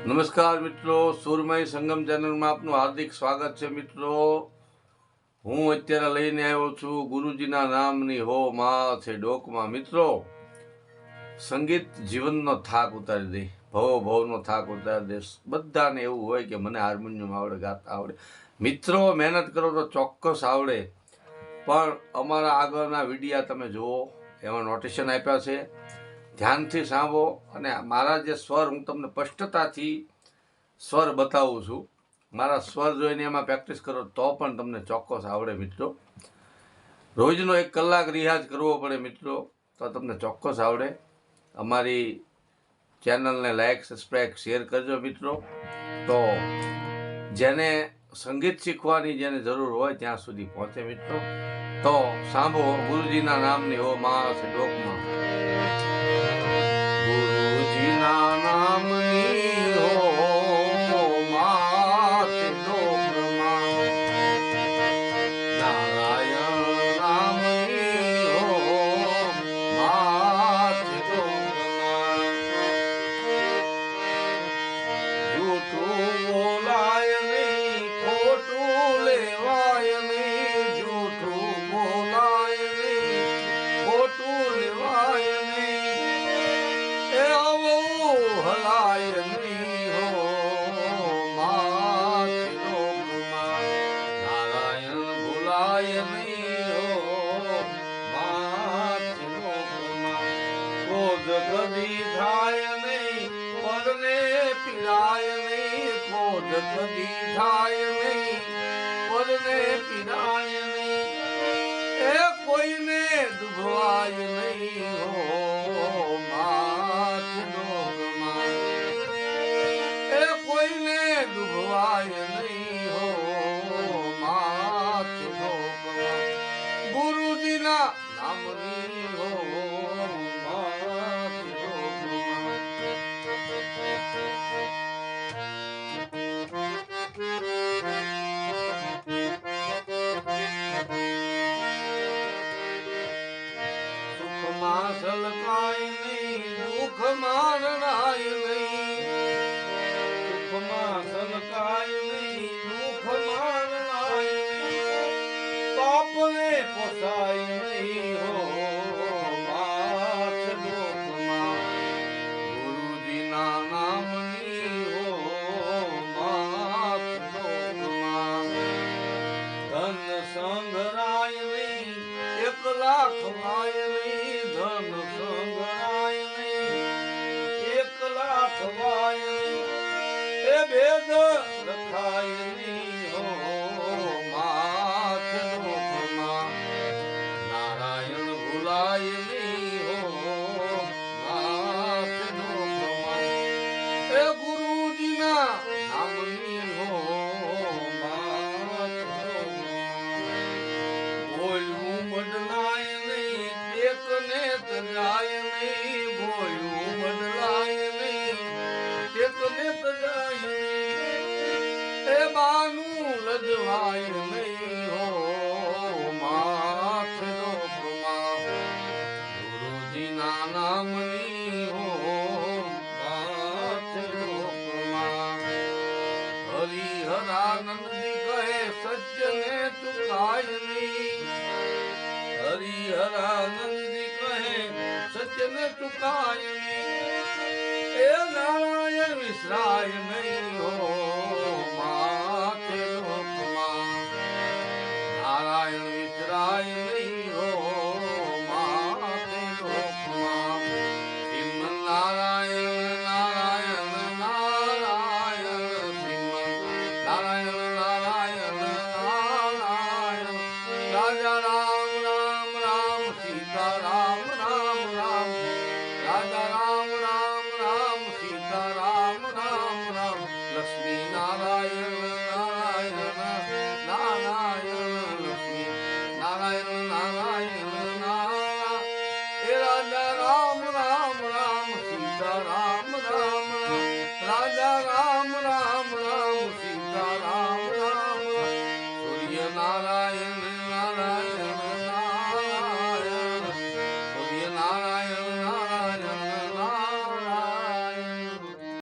નમસ્કાર મિત્રો, સુરમય સંગમ ચેનલમાં આપનું હાર્દિક સ્વાગત છે. મિત્રો, હું અત્યારે લઈને આવ્યો છું ગુરુજીના નામની હો માં છે ડોકમાં. મિત્રો, સંગીત જીવનનો થાક ઉતારી દે, ભવનો થાક ઉતારી દે. બધાને એવું હોય કે મને હાર્મોનિયમ આવડે, ગાતા આવડે. મિત્રો, મહેનત કરો તો ચોક્કસ આવડે. પણ અમારા આગળના વિડીયા તમે જુઓ, એમાં નોટેશન આપ્યા છે, ધ્યાનથી સાંભળો. અને મારા જે સ્વર, હું તમને સ્પષ્ટતાથી સ્વર બતાવું છું. મારા સ્વર જોઈને એમાં પ્રેક્ટિસ કરો તો પણ તમને ચોક્કસ આવડે. મિત્રો, રોજનો 1 કલાક રિયાઝ કરવો પડે મિત્રો, તો તમને ચોક્કસ આવડે. અમારી ચેનલને લાઈક, સબસ્ક્રાઈબ, શેર કરજો મિત્રો. તો જેને સંગીત શીખવાની જેને જરૂર હોય ત્યાં સુધી પહોંચે મિત્રો. તો સાંભળો ગુરુજીના નામની હો માં છે ડોકમાં. ગુરુજીના નામની હો માં છે ડોકમાં, નારાયણ નામની હો માં છે ડોકમાં. જૂઠું બોલાય નહીં, ખોટું લેવાય નહીં. જૂઠું બોલાય નહીં, ખોટું લેવાય નહીં. એ આવું હલાય નહીં હો માં છે ડોકમાં. નારાયણ ભૂલાય નહીં હો માં છે ડોકમાં. ક્રોધ કદી થાય નહીં, પરને પીડાય નહીં. ક્રોધ કદી થાય નહીં, પરને પીડાય નહીં. એ કોઈને દુભવાય નહીં હો માં છે ડોકમાં. એ કોઈને દુભવાય નહીં હો માં છે ડોકમાં. ગુરુજીના નામની હો માં છે ડોકમાં. સુખમાં સલકાય નહીં, દુઃખમાં રડાય નહીં. સુખમાં સલકાય નહીં, દુઃખમાં રડાય નહીં. પાપને પોસાય નહીં હો માં છે ડોકમાં. ગુરુજીના નામની હો માં છે ડોકમાં. ધન સંઘરાય નહીં, 1 લાખ વાય નહીં. ધન સંઘરાય નહીં, 1 લાખ વાય નહીં. એ ભેદ રખાય નહીં હો માં છે ડોકમાં. નારાયણ ભૂલાય નહીં હો માં છે ડોકમાં. એ ગુરુજીના નામની હો માં છે ડોકમાં. બોલવું બદલાય નહીં, ટેકને તજાય નહીં. બોલવું બદલાય નહીં, ટેકને તજાય નહીં. એ બાનું લજવાય નહીં હો માં છે ડોકમાં. ગુરુજીના નામની હો માં છે ડોકમાં. હરિહરાનંદજી કહે સત્યને ચુકાય નહીં. હરિહરાનંદજી કહે સત્યને ચુકાય નહીં. એ નારાયણ વિસરાય નહીં હો